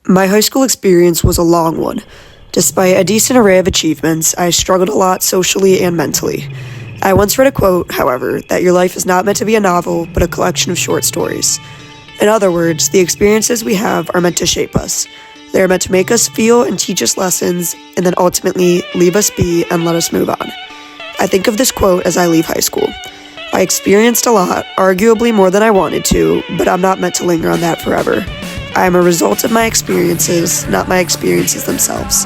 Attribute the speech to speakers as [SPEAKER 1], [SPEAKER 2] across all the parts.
[SPEAKER 1] My high school experience was a long one. Despite a decent array of achievements, I struggled a lot socially and mentally. I once read a quote, however, that your life is not meant to be a novel, but a collection of short stories. In other words, the experiences we have are meant to shape us. They are meant to make us feel and teach us lessons, and then ultimately leave us be and let us move on. I think of this quote as I leave high school. I experienced a lot, arguably more than I wanted to, but I'm not meant to linger on that forever. I am a result of my experiences, not my experiences themselves.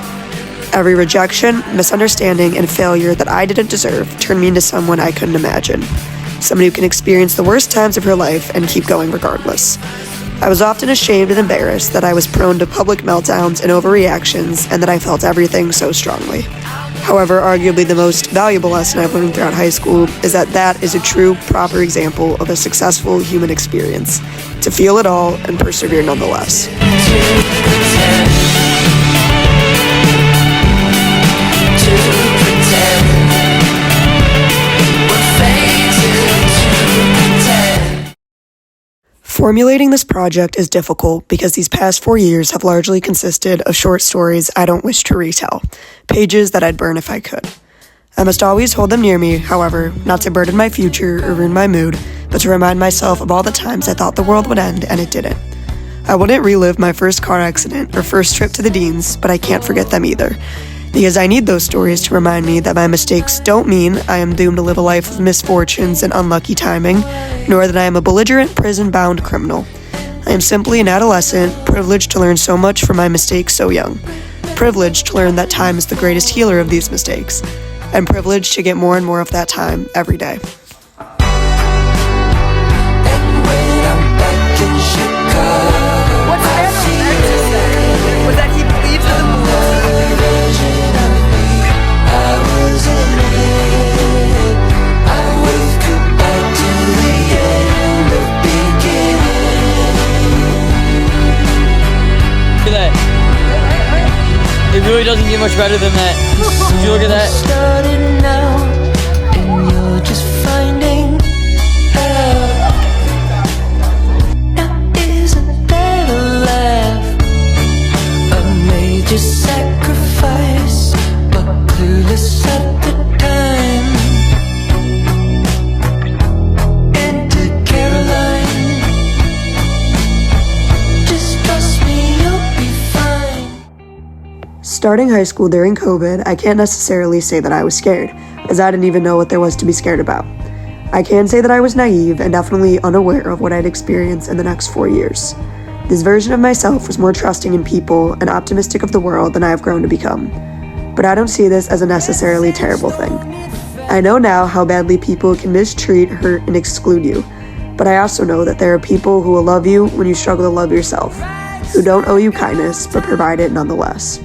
[SPEAKER 1] Every rejection, misunderstanding, and failure that I didn't deserve turned me into someone I couldn't imagine. Someone who can experience the worst times of her life and keep going regardless. I was often ashamed and embarrassed that I was prone to public meltdowns and overreactions, and that I felt everything so strongly. However, arguably the most valuable lesson I've learned throughout high school is that is a true, proper example of a successful human experience. To feel it all and persevere nonetheless. Formulating this project is difficult because these past 4 years have largely consisted of short stories I don't wish to retell, pages that I'd burn if I could. I must always hold them near me, however, not to burden my future or ruin my mood, but to remind myself of all the times I thought the world would end and it didn't. I wouldn't relive my first car accident or first trip to the Deans, but I can't forget them either, because I need those stories to remind me that my mistakes don't mean I am doomed to live a life of misfortunes and unlucky timing, nor that I am a belligerent, prison-bound criminal. I am simply an adolescent, privileged to learn so much from my mistakes so young, privileged to learn that time is the greatest healer of these mistakes, and privileged to get more and more of that time every day.
[SPEAKER 2] It really doesn't get much better than that. Did you look at that?
[SPEAKER 3] Starting now, and you're just finding out. Now isn't that a laugh? A major sacrifice, but clueless at the time. Enter Caroline. Just trust me, you'll be fine.
[SPEAKER 1] Starting high school during COVID, I can't necessarily say that I was scared, as I didn't even know what there was to be scared about. I can say that I was naive and definitely unaware of what I'd experience in the next 4 years. This version of myself was more trusting in people and optimistic of the world than I have grown to become. But I don't see this as a necessarily terrible thing. I know now how badly people can mistreat, hurt, and exclude you, but I also know that there are people who will love you when you struggle to love yourself, who don't owe you kindness but provide it nonetheless.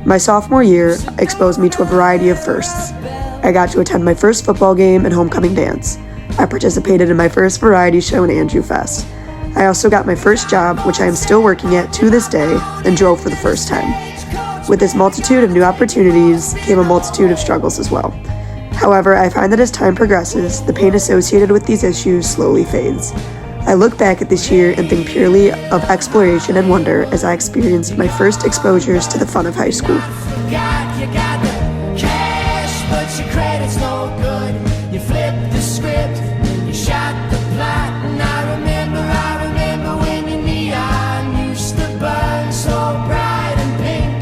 [SPEAKER 1] My sophomore year exposed me to a variety of firsts. I got to attend my first football game and homecoming dance. I participated in my first variety show in Andrew Fest. I also got my first job, which I am still working at to this day, and drove for the first time. With this multitude of new opportunities came a multitude of struggles as well. However, I find that as time progresses, the pain associated with these issues slowly fades. I look back at this year and think purely of exploration and wonder as I experienced my first exposures to the fun of high school.
[SPEAKER 3] You got the cash, but your credit's no good. You flipped the script, you shot the plot, and I remember when your neon used to burn so bright and pink.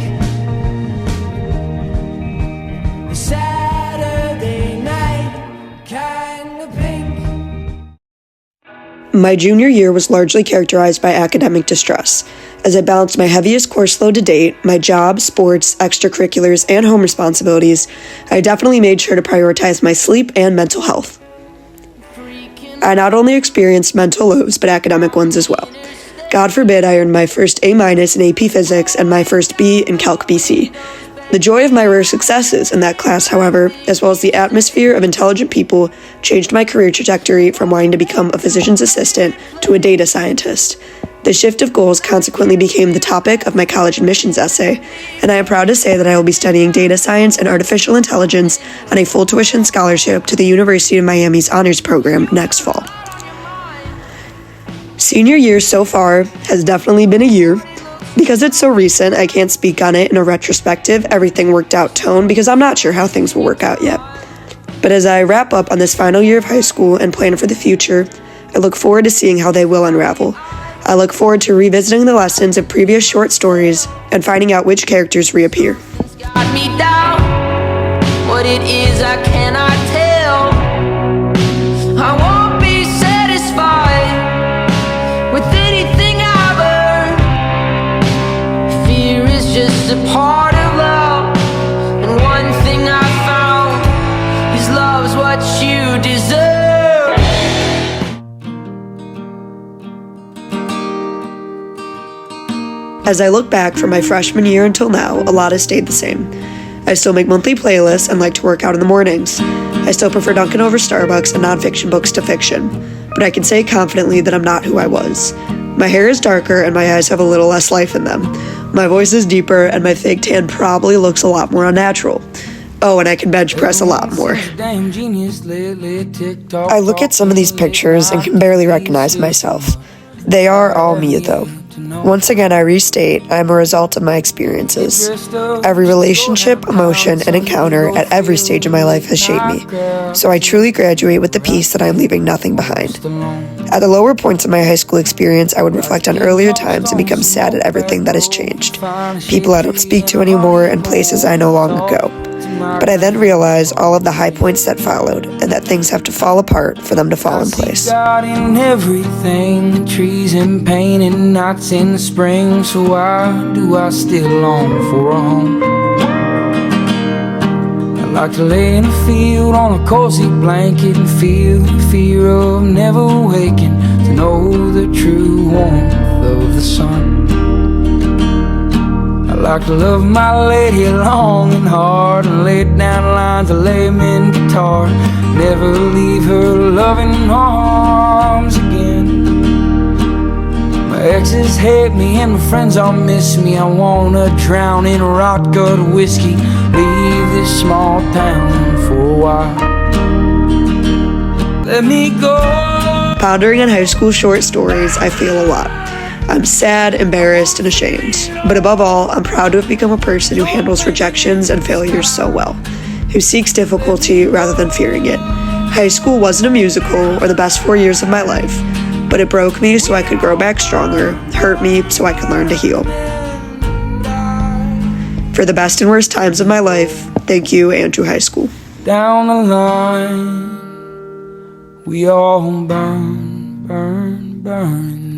[SPEAKER 3] The Saturday night kind of pink.
[SPEAKER 1] My junior year was largely characterized by academic distress. As I balanced my heaviest course load to date, my job, sports, extracurriculars, and home responsibilities, I definitely made sure to prioritize my sleep and mental health. I not only experienced mental lows, but academic ones as well. God forbid I earned my first A- in AP Physics and my first B in Calc BC. The joy of my rare successes in that class, however, as well as the atmosphere of intelligent people, changed my career trajectory from wanting to become a physician's assistant to a data scientist. The shift of goals consequently became the topic of my college admissions essay, and I am proud to say that I will be studying data science and artificial intelligence on a full tuition scholarship to the University of Miami's honors program next fall. Senior year so far has definitely been a year. Because it's so recent, I can't speak on it in a retrospective, everything worked out tone because I'm not sure how things will work out yet. But as I wrap up on this final year of high school and plan for the future, I look forward to seeing how they will unravel. I look forward to revisiting the lessons of previous short stories and finding out which characters reappear.
[SPEAKER 3] Got me down. What it is I cannot tell. I won't be satisfied with anything I've earned. Fear is just a part of love, and one thing I found is love's what you deserve.
[SPEAKER 1] As I look back from my freshman year until now, a lot has stayed the same. I still make monthly playlists and like to work out in the mornings. I still prefer Dunkin' over Starbucks and nonfiction books to fiction, but I can say confidently that I'm not who I was. My hair is darker and my eyes have a little less life in them. My voice is deeper and my fake tan probably looks a lot more unnatural. Oh, and I can bench press a lot more. I look at some of these pictures and can barely recognize myself. They are all me, though. Once again, I restate, I am a result of my experiences. Every relationship, emotion, and encounter at every stage of my life has shaped me. So I truly graduate with the peace that I am leaving nothing behind. At the lower points of my high school experience, I would reflect on earlier times and become sad at everything that has changed. People I don't speak to anymore and places I no longer go. But I then realize all of the high points that followed, and that things have to fall apart for them to fall in place.
[SPEAKER 3] God in everything, trees in pain and nights in spring. So why do I still long for a home? I like to lay in a field on a cozy blanket and feel the fear of never waking, to know the true warmth of the sun. I like to love my lady long and hard, and lay down lines of layman guitar. Never leave her loving arms again. My exes hate me and my friends all miss me. I wanna drown in rot gut whiskey, leave this small town for a while. Let me go.
[SPEAKER 1] Pondering on high school short stories, I feel a lot. I'm sad, embarrassed, and ashamed. But above all, I'm proud to have become a person who handles rejections and failures so well, who seeks difficulty rather than fearing it. High school wasn't a musical or the best 4 years of my life, but it broke me so I could grow back stronger, hurt me so I could learn to heal. For the best and worst times of my life, thank you, Andrew High School.
[SPEAKER 3] Down the line, we all burn, burn, burn.